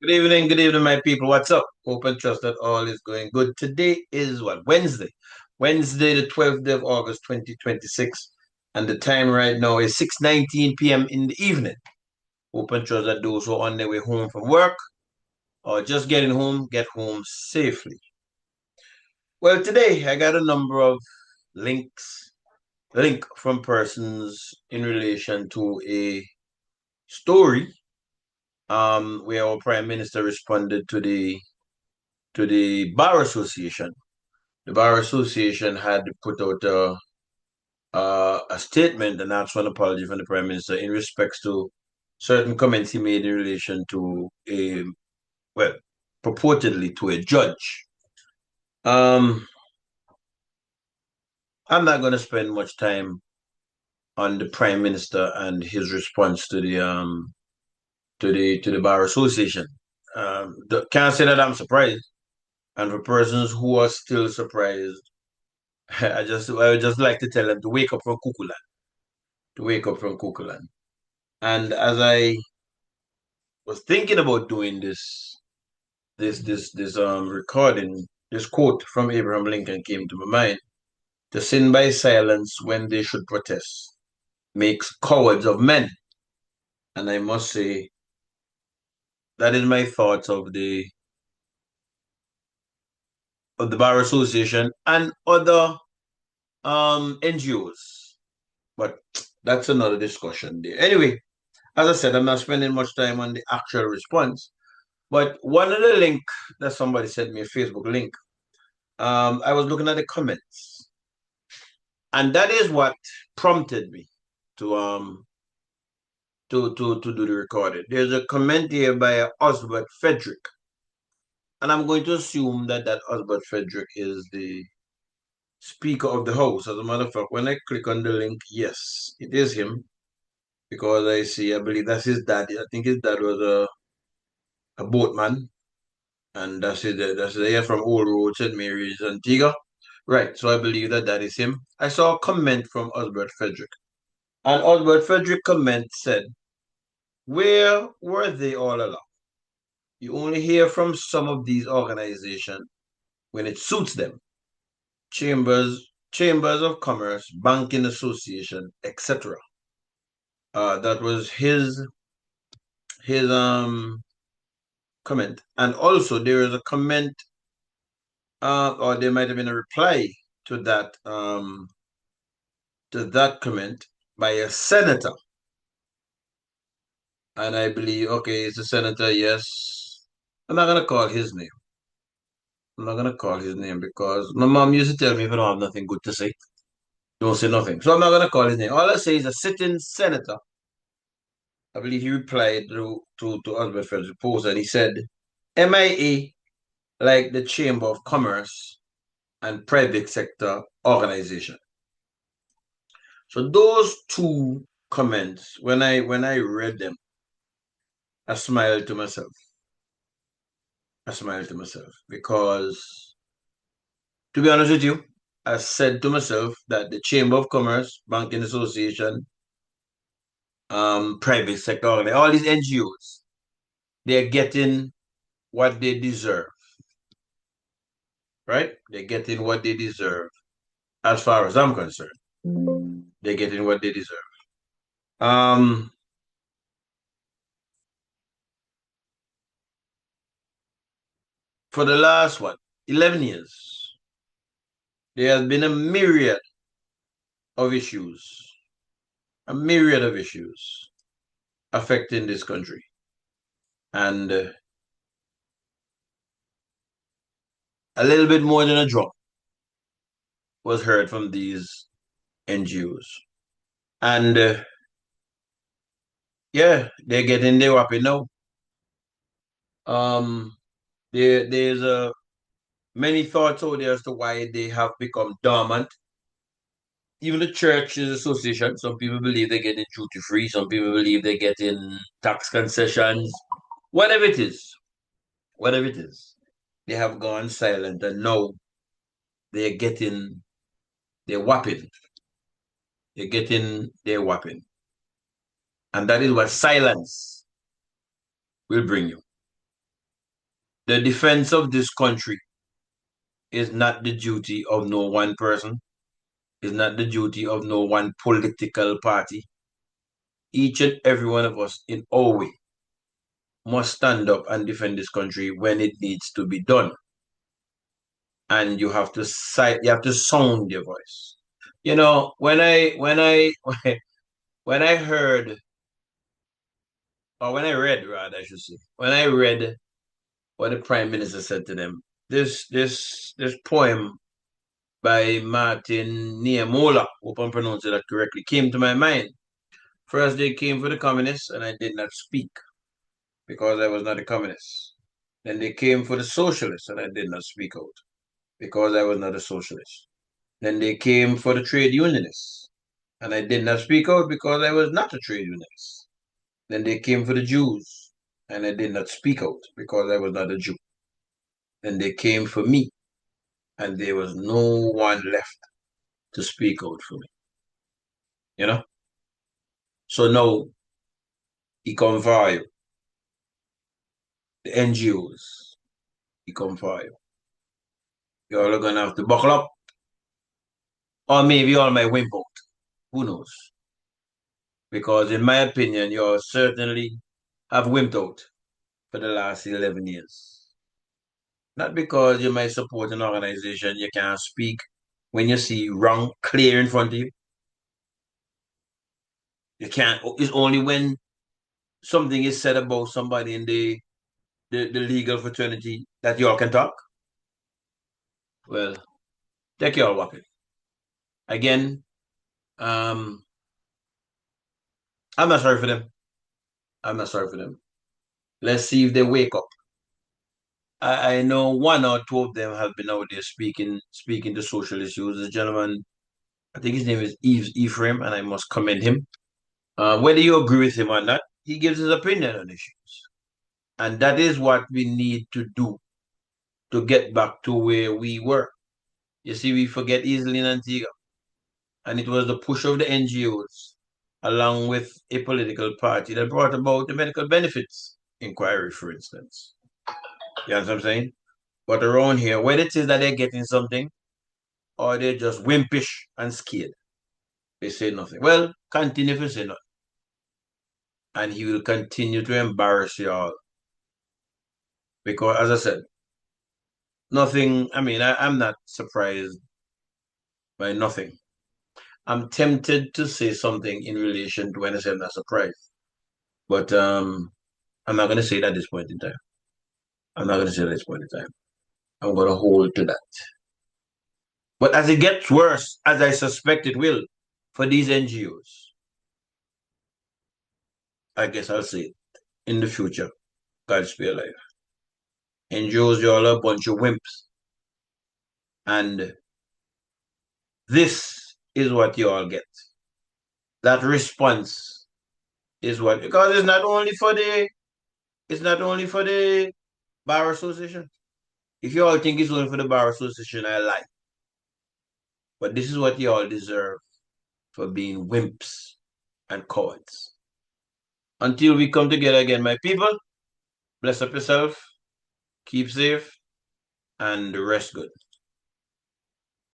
Good evening, my people. What's up? Hope and trust that all is going good. Today is what? Wednesday. Wednesday, the 12th day of August, 2026. And the time right now is 6:19 p.m. in the evening. Hope and trust that those who are on their way home from work or just getting home, get home safely. Well, today I got a number of links, link from persons in relation to a story where our Prime Minister responded to the Bar Association. The Bar Association had put out a statement and asked for an apology from the Prime Minister in respects to certain comments he made in relation to well, purportedly to a judge. Um, I'm not going to spend much time on the Prime Minister and his response to the Bar Association. Can't say that I'm surprised, and for persons who are still surprised, I would just like to tell them to wake up from Kukulan, to wake up from Kukulan. And as I was thinking about doing this recording, this quote from Abraham Lincoln came to my mind. To sin by silence when they should protest makes cowards of men. And I must say that is my thoughts of the Bar Association and other NGOs. But that's another discussion there. Anyway, as I said, I'm not spending much time on the actual response. But one of the link that somebody sent me, a Facebook link, I was looking at the comments, and that is what prompted me to to do the recording. There's a comment here by Osbert Frederick, and I'm going to assume that Osbert Frederick is the Speaker of the House. As a matter of fact, when I click on the link, yes, it is him because I believe that's his dad. I think his dad was a boatman, and that's it. That's it. Yeah, from Old Road, St. Mary's, Antigua. Right. So I believe that is him. I saw a comment from Osbert Frederick, and Osbert Frederick comment said, "Where were they all along? You only hear from some of these organizations when it suits them. Chambers of Commerce, Banking Association, etc." That was his comment, and also there is a comment, or there might have been a reply to that comment by a senator, and I believe okay, it's a senator. Yes, I'm not gonna call his name. I'm not gonna call his name because my mom used to tell me if I don't have nothing good to say, don't say nothing. So I'm not gonna call his name. All I say is a sitting senator. I believe he replied to Albert Fred's post and he said, MIA, like the Chamber of Commerce and private sector organization. So those two comments, when I read them, I smiled to myself. I smiled to myself because, to be honest with you, I said to myself that the Chamber of Commerce, Banking Association, private sector, all these NGOs, they're getting what they deserve, right? They're getting what they deserve. As far as I'm concerned, they're getting what they deserve. Um, for the last 11 years, there has been a myriad of issues affecting this country, and a little bit more than a drop was heard from these NGOs, and yeah, they're getting their whopping now. Um, there's many thoughts out there as to why they have become dormant. Even the churches association, some people believe they're getting duty free, some people believe they're getting tax concessions, whatever it is, whatever it is, they have gone silent and now they're getting their whopping. They're getting their whopping. And that is what silence will bring you. The defense of this country is not the duty of no one person, is not the duty of no one political party. Each and every one of us in our way must stand up and defend this country when it needs to be done. And you have to sound your voice. You know, when I heard, or when I read rather, I should say, when I read what the Prime Minister said to them, this poem by Martin Niemöller, hope I'm pronouncing that correctly, came to my mind. First, they came for the communists, and I did not speak because I was not a communist. Then they came for the socialists, and I did not speak out because I was not a socialist. Then they came for the trade unionists, and I did not speak out because I was not a trade unionist. Then they came for the Jews, and I did not speak out because I was not a Jew. Then they came for me, and there was no one left to speak out for me. You know? So now he come for you. The NGOs, he come for you. You're all gonna have to buckle up. Or maybe all my wimp out. Who knows? Because in my opinion, you certainly have wimped out for the last 11 years. Not because you might support an organization, you can't speak when you see wrong clear in front of you. You can't, it's only when something is said about somebody in the legal fraternity that you all can talk. Well, take your walking. Again, um, I'm not sorry for them. I'm not sorry for them. Let's see if they wake up. I know one or two of them have been out there speaking to social issues. The gentleman, I think his name is Ephraim, and I must commend him. Whether you agree with him or not, he gives his opinion on issues. And that is what we need to do to get back to where we were. You see, we forget easily in Antigua. And it was the push of the NGOs, along with a political party, that brought about the medical benefits inquiry, for instance. You know what I'm saying? But around here, whether it is that they're getting something or they're just wimpish and scared, they say nothing. Well, continue to say nothing. And he will continue to embarrass you all. Because, as I said, nothing, I mean, I'm not surprised by nothing. I'm tempted to say something in relation to when I say I'm not surprised. But I'm not going to say that at this point in time. I'm not going to say that at this point in time. I'm going to hold to that. But as it gets worse, as I suspect it will, for these NGOs, I guess I'll say it in the future. God spare life. NGOs, you're all a bunch of wimps. And this is what you all get. That response is what, because it's not only for the bar association. If you all think it's only for the bar association, I lie. But this is what you all deserve for being wimps and cowards. Until we come together again, my people, bless up yourself, keep safe, and rest good.